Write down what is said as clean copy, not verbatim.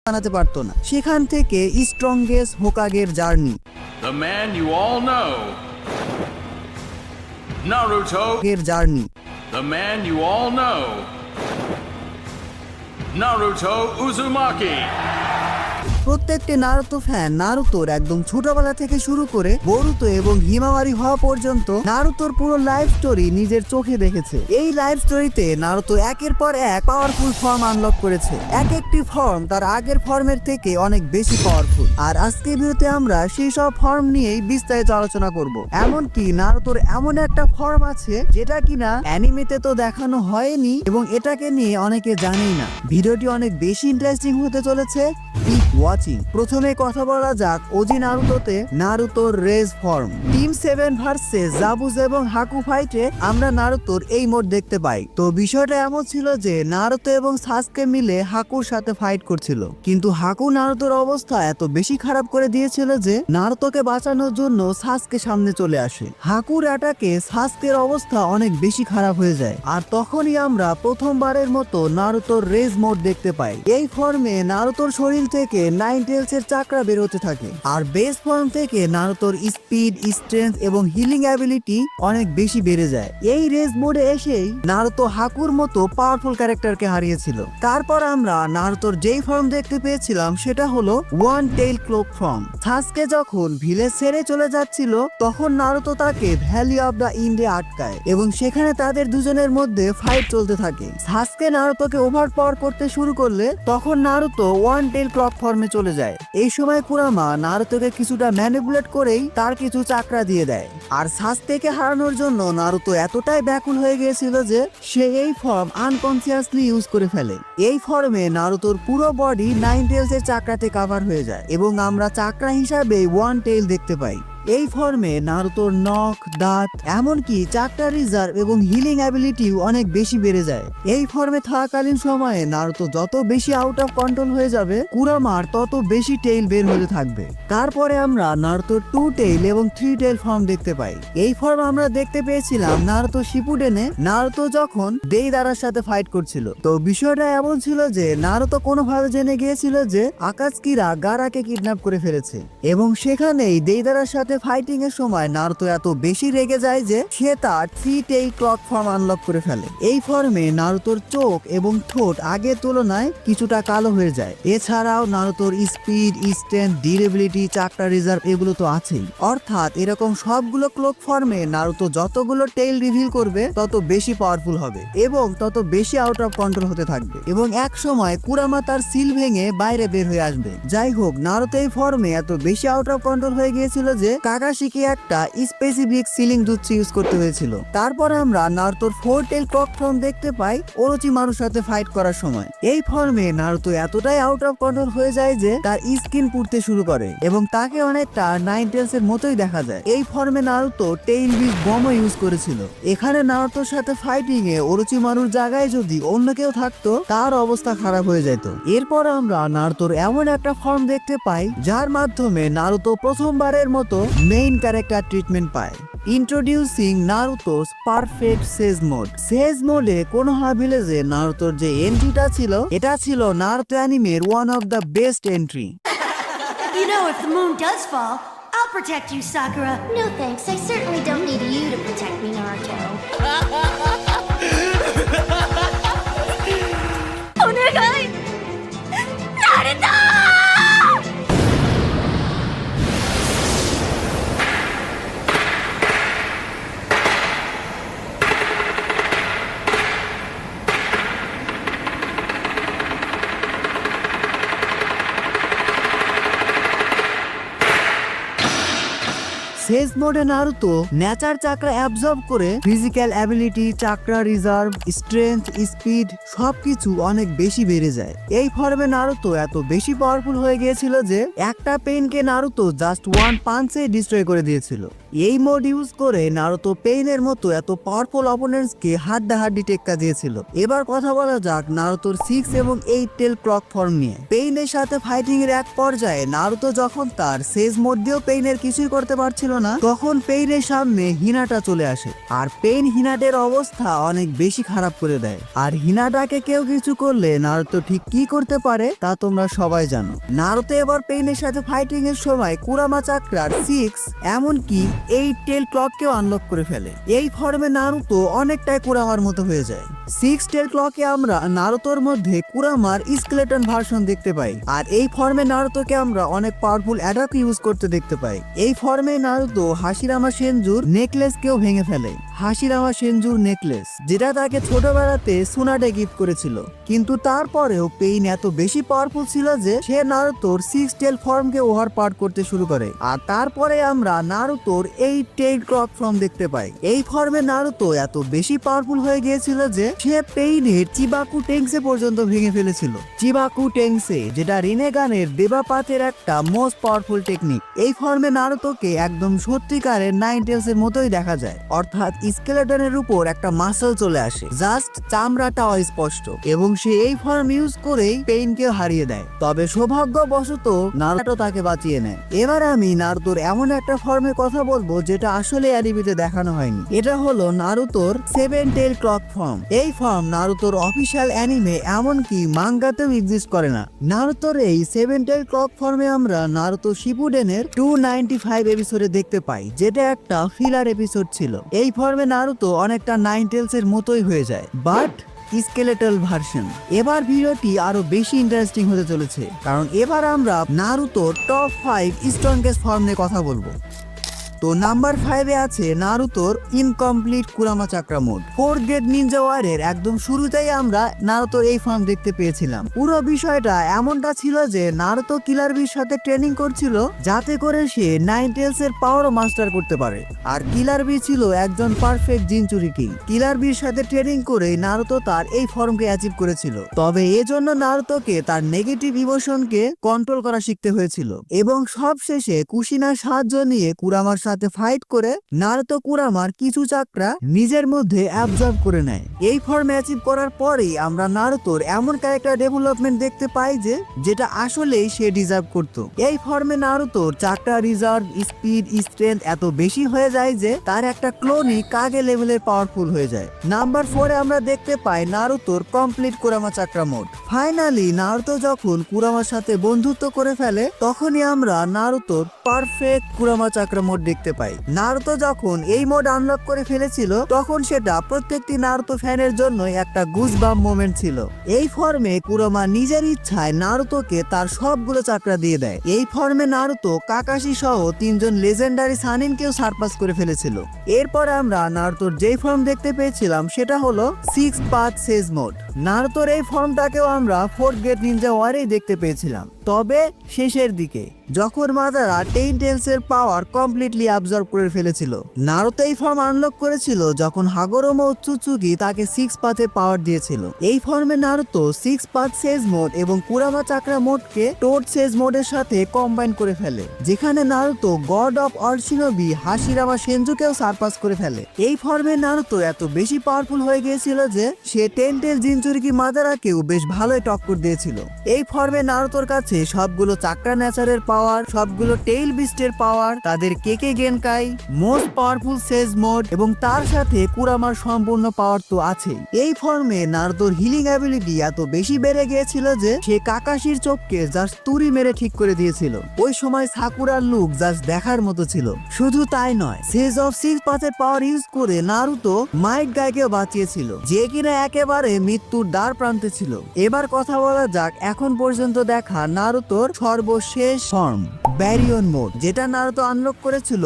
বানাতে পারতো না। সেখান থেকে স্ট্রংগেস্ট হোকাগের journey, The man you all know, Naruto. এর journey, The man you all know, Naruto Uzumaki. প্রত্যেকটি নারুতো ফ্যান নারুতোর একদম ছোটবেলা থেকে শুরু করে বরুতো এবং হিমাওয়ারি হওয়া পর্যন্ত নারুতোর পুরো লাইফ স্টোরি নিজের চোখে দেখেছে। এই লাইফ স্টোরিতে নারুতো একের পর এক পাওয়ারফুল ফর্ম আনলক করেছে। এক একটি ফর্ম তার আগের ফর্মের থেকে অনেক বেশি পাওয়ারফুল। আর আজকের ভিডিওতে আমরা সেই সব ফর্ম নিয়েই বিস্তারিত আলোচনা করব। এমনকি নারুতোর এমন একটা ফর্ম আছে যেটা কিনা অ্যানিমেতে তো দেখানো হয়নি এবং এটাকে নিয়ে অনেকে জানেই না। ভিডিওটি অনেক বেশি ইন্টারেস্টিং হতে চলেছে। প্রথমে কথা বলা যাক ওজি নারুতোতে নারুতোর rage form. Team 7 versus Zabuza এবং হাকু ফাইটে আমরা নারুতোর এই মোড দেখতে পাই। তো বিষয়টা এমন ছিল যে নারুতো এবং সাসকে মিলে হাকুর সাথে ফাইট করছিল, কিন্তু হাকু নারুতোর অবস্থা এত বেশি খারাপ করে দিয়েছিল যে নারুতোকে বাঁচানোর জন্য সাসকে সামনে চলে আসে। হাকুর অ্যাটাকে সাসকের অবস্থা অনেক বেশি খারাপ হয়ে যায়, আর তখনই আমরা প্রথমবারের মতো নারুতোর রেজ মোড দেখতে পাই। এই ফর্মে নারুতোর শরীর থেকে 9 টেলস এর চাকরা বের হতে থাকে, আর বেস ফর্ম থেকে নারুতোর স্পিড, স্ট্রেংথ এবং হিলিং অ্যাবিলিটি অনেক বেশি বেড়ে যায়। এই রেজ মোডে এসেই নারুতো হাকুর মতো পাওয়ারফুল ক্যারেক্টারকে হারিয়েছিল। তারপর আমরা নারুতোর যেই ফর্ম দেখতে পেয়েছিলাম সেটা হলো ওয়ান টেইল ক্লোক ফর্ম। সাসকে যখন ভিলেজ ছেড়ে চলে যাচ্ছিল তখন নারুতো তাকে ভ্যালি অফ দ্য ইন্ডে আটকায় এবং সেখানে তাদের দুজনের মধ্যে ফাইট চলতে থাকে। সাসকে নারুতোকে ওভারপাওয়ার করতে শুরু করলে তখন নারুতো ওয়ান টেইল ক্লক ফর্মে চলে যায়। এই সময় কুরামা নারুতোকে কিছুটা ম্যানিপুলেট করেই তার কিছু চাকরা দিয়ে দেয়। আর সাসকেকে হারানোর জন্য নারুতো এতটাই ব্যাকুল হয়ে গিয়েছিল যে সে এই ফর্ম আনকনসিয়াসলি ইউজ করে ফেলে। এই ফর্মে নারুতোর পুরো বডি 9 টেলস এর চাকরাতে কভার হয়ে যায় এবং আমরা চাকরা হিসাবে ওয়ান টেইল দেখতে পাই। এই ফর্মে নারুতোর নখ, দাঁত, এমনকি চাকরা রিজার্ভ এবং হিলিং অ্যাবিলিটিও অনেক বেশি বেড়ে যায়। এই ফর্মে থাকাকালীন সময়ে নারুতো যত বেশি আউট অফ কন্ট্রোল হয়ে যাবে কুরামার তত বেশি টেইল বের হতে থাকবে। তারপরে আমরা নারুতোর 2 টেইল এবং 3 টেইল ফর্ম দেখতে পাই। এই ফর্ম আমরা দেখতে পেয়েছিলাম নারুতো শিপুডেনে নারুতো যখন দেইদারার সাথে ফাইট করছিল। তো বিষয়টা এমন ছিল যে নারুতো কোনোভাবে জেনে গিয়েছিল যে আকাৎসুকিরা গারাকে কিডন্যাপ করে ফেলেছে এবং সেখানেই দেইদারার সাথে ফাইটিং এর সময় নারুতো এত বেশি রেগে যায় যে সে তার 3 টেইল ক্লক ফর্ম আনলক করে ফেলে। এই ফর্মে নারুতোর চোখ এবং ঠোঁট আগের তুলনায় কিছুটা কালো হয়ে যায়। এছাড়াও নারুতোর স্পিড, স্ট্রেংথ, ডিউরেবিলিটি, চাকরা রিজার্ভ এগুলো তো আছেই। অর্থাৎ এরকম সবগুলো ক্লক ফর্মে নারুতো যতগুলো টেইল রিভিল করবে তত বেশি পাওয়ারফুল হবে এবং তত বেশি আউট অফ কন্ট্রোল হতে থাকবে এবং এক সময় কুরামা তার সিল ভেঙে বাইরে বের হয়ে আসবে। যাই হোক, নারুতো এই ফর্মে এত বেশি আউট অফ কন্ট্রোল হয়ে গিয়েছিল যে কাকাশিকে একটা স্পেসিফিক সিলিং জুৎসু ইউজ করতে হয়েছিল। তারপর আমরা নারুতোর 4 টেইল ক্লক ফর্ম দেখতে পাই ওরোচিমারুর সাথে ফাইট করার সময়। এই ফর্মে নারুতো এতটাই আউট অফ কন্ট্রোল হয়ে যায় যে তার স্কিন পুড়তে শুরু করে এবং তাকে অনেকটা 9 টেলস এর মতোই দেখা যায়। এই ফর্মে নারুতো টেইল বিচ বমও ইউজ করেছিল। এখানে নারুতোর সাথে ফাইটিং এ ওরোচিমারুর জায়গায় যদি অন্য কেউ থাকতো তার অবস্থা খারাপ হয়ে যেত। এরপর আমরা নারুতোর এমন একটা ফর্ম দেখতে পাই যার মাধ্যমে নারুতো প্রথমবারের মতো মেইন ক্যারেক্টার ট্রিটমেন্ট পায়। Introducing Naruto's perfect sage mode. Sage মোডে কোনোহা ভিলেজে নারুতোর যে এন্ট্রিটা ছিল এটা ছিল নারুতো অ্যানিমের one of the best entry. You know, if the moon does fall, I'll protect you, Sakura. No thanks, I certainly don't need you to protect me, Naruto. Onegai! Naruto! সেজ মোডে Naruto Nature চাকরা absorb করে physical ability, চাকরা reserve, strength, speed সবকিছু অনেক বেশি বেড়ে যায়। এই ফর্মে Naruto এত বেশি পাওয়ারফুল হয়ে গিয়েছিল যে একটা পেনকে নারুতো জাস্ট ওয়ান পাঞ্চে ডিস্ট্রয় করে দিয়েছিল। এই মোড ইউজ করে নারুতো পেইনের মতো এত পাওয়ারফুল অপোনেন্টসকে হাড্ডাহাড্ডি টেক্কা দিয়েছিল। এবার কথা বলা যাক নারুতোর 6 এবং 8 টেল ক্লক ফর্ম নিয়ে। পেইনের সাথে ফাইটিং এর এক পর্যায়ে নারুতো যখন তার সেজ মোড দিয়েও পেইনের কিছুই করতে পারছিল না, তখন পেইনের সামনে হিনাটা চলে আসে আর পেইন হিনাটের অবস্থা অনেক বেশি খারাপ করে দেয়। আর হিনাটাকে কেউ কিছু করলে নারুতো ঠিক কি করতে পারে তা তোমরা সবাই জানো। নারুতো এবার পেইনের সাথে ফাইটিং এর সময় কুরামা চাক্রার 6 এমনকি 8 টেল ক্লককেও আনলক করে ফেলে। এই ফর্মে নারুতো অনেকটাই কুরামার মতো হয়ে যায়। 6 টেল ক্লকে আমরা নারুতোর মধ্যে কুরামার স্কেলেটন ভার্সন দেখতে পাই, আর এই ফর্মে নারুতোকে আমরা অনেক পাওয়ারফুল অ্যাটাক ইউজ করতে দেখতে পাই। এই ফর্মে নারুতো হাশিরামা সেনজুর নেকলেসকেও ভেঙে ফেলে। হাশিরামা সেনজুর নেকলেস যেটা তাকে ছোটবেলাতে সুনাডে গিফট করেছিল, কিন্তু তারপরেও পেইন এত বেশি পাওয়ারফুল ছিল যে সে নারুতোর 6 টেল ফর্মকে ওভারপাওয়ার করতে শুরু করে। আর তারপরে আমরা নারুতোর 8 টেল ক্লক ফর্ম দেখতে পাই। এই ফর্মে নারুতো এত বেশি পাওয়ারফুল হয়ে গিয়েছিল যে সে পেইনের চিবাকু টেংসে পর্যন্ত ভেঙে ফেলেছিল। চিবাকু টেংসে যেটা রিনেগানের দেবাপাতের একটা মোস্ট পাওয়ারফুল টেকনিক। এই ফর্মে নারুতোকে একদম সত্যিকারের 9 টেলস এর মতোই দেখা যায়, অর্থাৎ স্কেলেটনের উপর একটা মাসল চলে আসে, জাস্ট চামড়াটা অস্পষ্ট, এবং সে এই ফর্ম ইউজ করেই পেইনকে হারিয়ে দেয়। তবে সৌভাগ্যবশত নারুতো তাকে বাঁচিয়ে নেয়। এবার আমি নারুতোর এমন একটা ফর্মের কথা বলবো যেটা আসলে অ্যানিমেতে দেখানো হয়নি। এটা হলো নারুতোর 7 টেল ক্লক ফর্ম। এই ফর্ম নারুতোর অফিসিয়াল অ্যানিমে এমনকি মাঙ্গাতেও এক্সিস্ট করে না। নারুতোর এই 7 টেল ক্লক ফর্মে আমরা নারুতো শিপুডেনের 295 এপিসোডে দেখতে পাই, যেটা একটা ফিলার এপিসোড ছিল। এই ফর্মে নারুতো অনেকটা 9 টেলস এর মতোই হয়ে যায়, বাট স্কেলেটাল ভার্সন। এবার ভিডিওটি আরো বেশি ইন্টারেস্টিং হতে চলেছে, কারণ এবার আমরা নারুতোর টপ 5 স্ট্রংগেস্ট ফর্ম নিয়ে কথা বলবো। তো নাম্বার 5 এ আছে নারুতোর incomplete Kurama chakra mode. 4th great ninja ওয়ারের একদম শুরুতেই আমরা নারুতোর এই ফর্ম দেখতে পেয়েছিলাম। পুরো বিষয়টা এমনটা ছিল যে নারুতো কিলার বির সাথে ট্রেনিং করছিল যাতে করে সে 9 টেলস এর পাওয়ারও মাস্টার করতে পারে। আর কিলার বি ছিল একজন পারফেক্ট জিনচুরি কিং। কিলার বির সাথে ট্রেনিং করে নারুতো তার এই ফর্মকে অ্যাচিভ করেছিল। তবে এজন্য নারুতোকে তার নেগেটিভ ইমোশনকে কন্ট্রোল করা শিখতে হয়েছিল, এবং সবশেষে কুশিনার সাহায্য নিয়ে কুরামার সাথে ফাইট করে নারুতো কুরামার কিছু চাকরা নিজের মধ্যে অ্যাবজর্ব করে নেয়। এই ফর্ম অ্যাচিভ করার পরেই আমরা নারুতোর এমন ক্যারেক্টার ডেভেলপমেন্ট দেখতে পাই যে যেটা আসলেই সে ডিজার্ভ করত। এই ফর্মে নারুতোর চাকরা রিজার্ভ, স্পিড, স্ট্রেংথ এত বেশি হয়ে যায় যে তার একটা ক্লোনই কাগে লেভেলের পাওয়ারফুল হয়ে যায়। নাম্বার 4 এ আমরা দেখতে পাই নারুতোর complete Kurama চাকরা mode. Finally Naruto যখন কুরামার সাথে বন্ধুত্ব করে ফেলে তখনই আমরা নারুতোর পারফেক্ট কুরামা চাকরা মোড দেখতে পাই। নারুতো যখন এই মোড আনলক করে ফেলেছিল তখন সেটা প্রত্যেকটি নারুতো ফ্যানের জন্য একটা গুজবাম্প মোমেন্ট ছিল। এই ফর্মে কুরামা নিজের ইচ্ছায় নারুতোকে তার সবগুলো চাকরা দিয়ে দেয়। এই ফর্মে নারুতো কাকাশি সহ 3 জন লেজেন্ডারি সানিনকেও সারপাস করে ফেলেছিল। এরপর আমরা নারুতোর যেই ফর্ম দেখতে পেয়েছিলাম সেটা হলো 6 পাথ সেজ মোড। নারুতোর এই ফর্মটাকেও আমরা 4th গ্রেড নিনজা ওয়ারেই দেখতে পেয়েছিলাম, তবে শেষের দিকে যখন মাদারা 10 টেলস এর পাওয়ার কমপ্লিটলি অ্যাবজর্ব করে ফেলেছিল। নারুতো এই ফর্ম আনলক করেছিল যখন হাগোরোমা উৎসুচুকি তাকে 6 পাথের পাওয়ার দিয়েছিল। এই ফর্মে নারুতো 6 পাথ সেজ মোড এবং কুরামা চাকরা মোডকে টোড সেজ মোডের সাথে কম্বাইন করে ফেলে, যেখানে নারুতো গড অফ অরশিনোবি হাশিরামা সেনজুকেও সারপাস করে ফেলে। এই ফর্মে নারুতো এত বেশি পাওয়ারফুল হয়ে গিয়েছিল যে সে 10 টেল জিনচুরিকি মাদারাকেও বেশ ভালোই টক্কর দিয়েছিল। এই ফর্মে নারুতোর কাছে সবগুলো চাকরা নেচারের পাওয়ার, সবগুলো টেইল বিস্টের পাওয়ার, তাদের কেকে গেনকাই, মোস্ট পাওয়ারফুল সেজ মোড এবং তার সাথে কুরামার সম্পূর্ণ পাওয়ার তো আছেই। এই ফর্মে নারুতোর হিলিং অ্যাবিলিটি এত বেশি বেড়ে গিয়েছিল যে সে কাকাশির চোখকে জাস্ট তুড়ি মেরে ঠিক করে দিয়েছিল। ওই সময় সাকুরার লুক জাস্ট দেখার মতো ছিল। শুধু তাই নয়, সেজ অফ 6 পাথের পাওয়ার ইউজ করে নারুতো মাইট গাইকেও বাঁচিয়েছিল, যে কিনা একেবারে মৃত্যুর দ্বার প্রান্তে ছিল। এবার কথা বলা যাক এখন পর্যন্ত দেখা নারুতোর সর্বশেষ ফর্ম ব্যারিয়ন মোড, যেটা নারুতো আনলক করেছিল